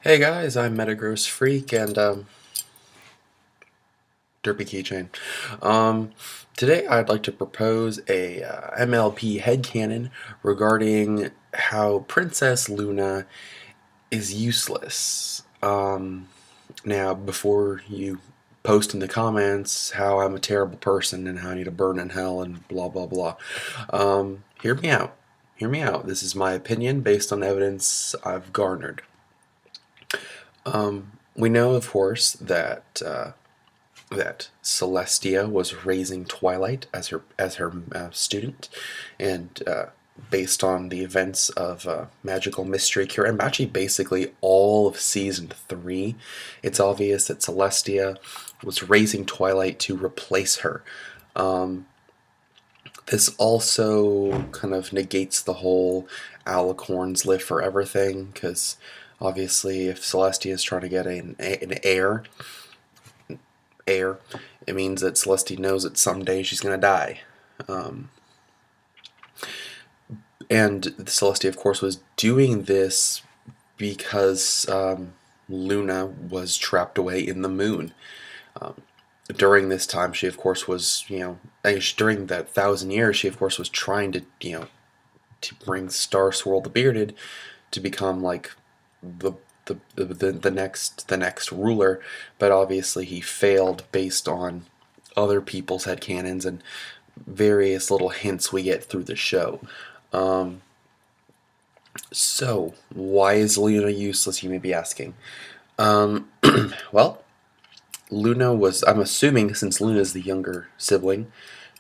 Hey guys, I'm Metagross Freak and Derpy Keychain. Um, Today I'd like to propose a MLP headcanon regarding how Princess Luna is useless. Now, before you post in the comments how I'm a terrible person and how I need to burn in hell and blah blah blah, hear me out. Hear me out. This is my opinion based on evidence I've garnered. We know, of course, that Celestia was raising Twilight as her student, and based on the events of Magical Mystery Cure, and actually basically all of Season 3, it's obvious that Celestia was raising Twilight to replace her. This also kind of negates the whole Alicorns live forever thing, because obviously if Celestia is trying to get an heir, it means that Celestia knows that someday she's going to die. And Celestia, of course, was doing this because Luna was trapped away in the moon. During this time, she, of course, was, during that 1,000 years, she, of course, was trying to, to bring Star Swirl the Bearded to become, like, the next ruler, but obviously he failed based on other people's headcanons and various little hints we get through the show. So why is Luna useless, you may be asking? Well, Luna was, I'm assuming, since Luna is the younger sibling,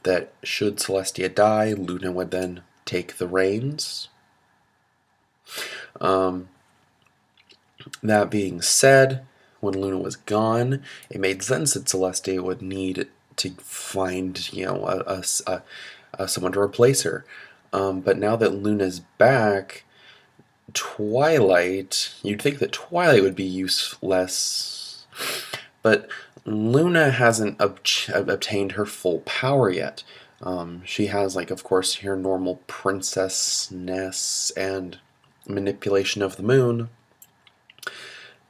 that should Celestia die, Luna would then take the reins. That being said, when Luna was gone, it made sense that Celestia would need to find, someone to replace her. But now that Luna's back, Twilight, you'd think that Twilight would be useless, but Luna hasn't obtained her full power yet. She has, like, of course, her normal princessness and manipulation of the moon,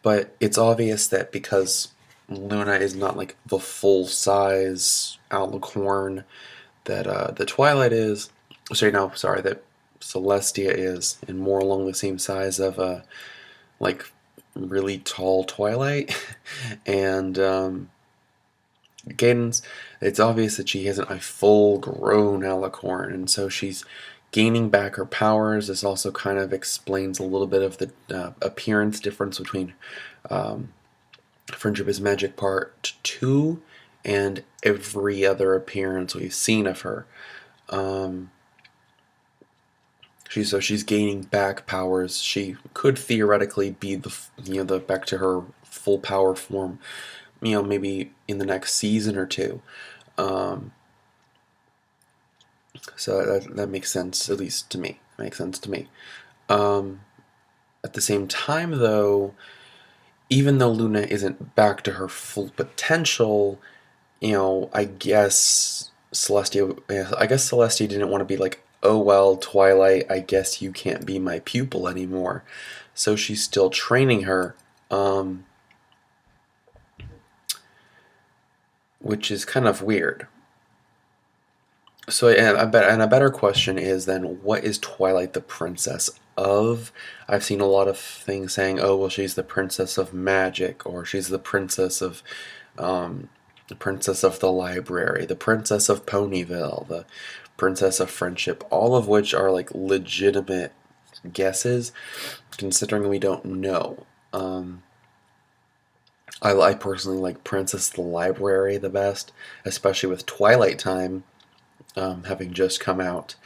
but it's obvious that because Luna is not like the full-size Alicorn that the Twilight is, that Celestia is, and more along the same size of a like really tall Twilight, and Cadence, it's obvious that she isn't a full-grown Alicorn, and so she's gaining back her powers. This also kind of explains a little bit of the appearance difference between Friendship is Magic Part 2 and every other appearance we've seen of her. She's gaining back powers. She could theoretically be the back to her full power form, maybe in the next season or two. So that makes sense, at least to me. Makes sense to me. At the same time, though, even though Luna isn't back to her full potential, I guess Celestia didn't want to be like, oh well, Twilight, I guess you can't be my pupil anymore. So she's still training her, which is kind of weird. So, and a better question is then, what is Twilight the princess of? I've seen a lot of things saying, oh, well, she's the princess of magic, or she's the princess of the library, the princess of Ponyville, the princess of friendship, all of which are like legitimate guesses, considering we don't know. I personally like Princess of the Library the best, especially with Twilight Time having just come out.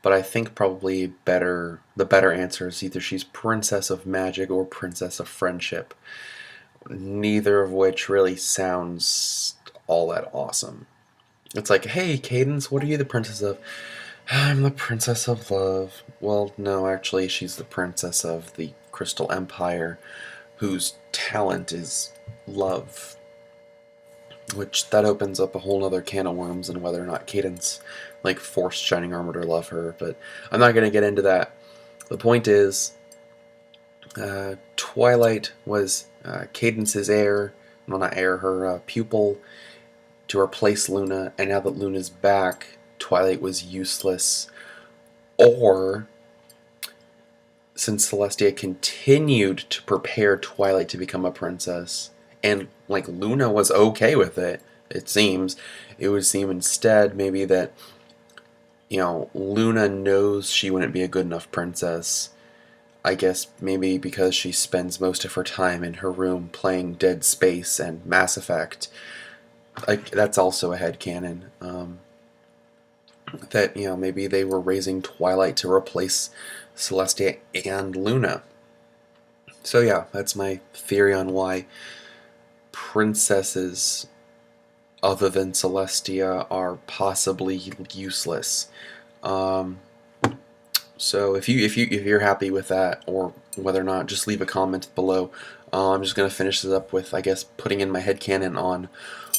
But I think probably the better answer is either she's Princess of Magic or Princess of Friendship. Neither of which really sounds all that awesome. It's like, hey, Cadence, what are you the princess of? I'm the Princess of Love. Well, no, actually, she's the Princess of the Crystal Empire, whose talent is love. Which, that opens up a whole other can of worms and whether or not Cadence, like, forced Shining Armor to love her, but I'm not going to get into that. The point is, Twilight was Cadence's heir, well, not heir, her pupil to replace Luna, and now that Luna's back, Twilight was useless. Or, since Celestia continued to prepare Twilight to become a princess, and like Luna was okay with it, it seems, it would seem instead maybe that, Luna knows she wouldn't be a good enough princess. I guess maybe because she spends most of her time in her room playing Dead Space and Mass Effect. Like, that's also a headcanon. That, maybe they were raising Twilight to replace Celestia and Luna. So yeah, that's my theory on why princesses other than Celestia are possibly useless. Um, so if you're happy with that, or whether or not, just leave a comment below. I'm just gonna finish this up with, I guess, putting in my headcanon on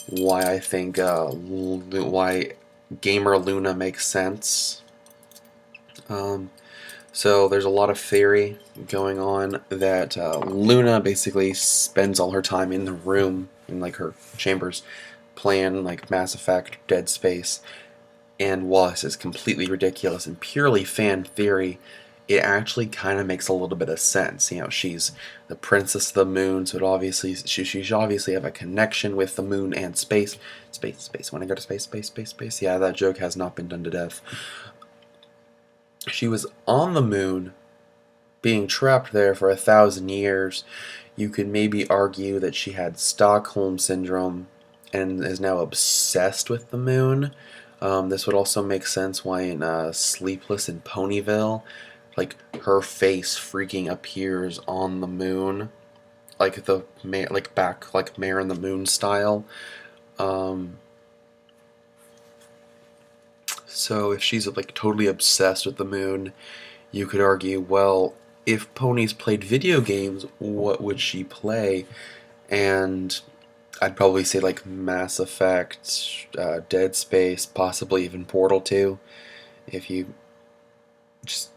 why I think why Gamer Luna makes sense. So there's a lot of theory going on that Luna basically spends all her time in the room, in like her chambers, playing like Mass Effect, Dead Space. And while this is completely ridiculous and purely fan theory, it actually kind of makes a little bit of sense. She's the princess of the moon, so she should obviously have a connection with the moon and space. Space. When I go to space. Yeah, that joke has not been done to death. She was on the moon, being trapped there for 1,000 years. You could maybe argue that she had Stockholm Syndrome and is now obsessed with the moon. This would also make sense why in Sleepless in Ponyville, like, her face freaking appears on the moon, like back like Mare in the Moon style. So if she's like totally obsessed with the moon, you could argue, well, if ponies played video games, what would she play? And I'd probably say like Mass Effect, Dead Space, possibly even Portal 2, if you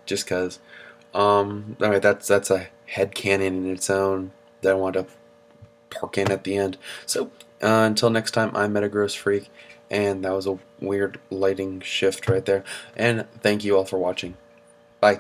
just cause. Alright, that's a headcanon in its own that I want to park in at the end. So until next time, I'm Metagross Freak, and that was a weird lighting shift right there. And thank you all for watching. Bye.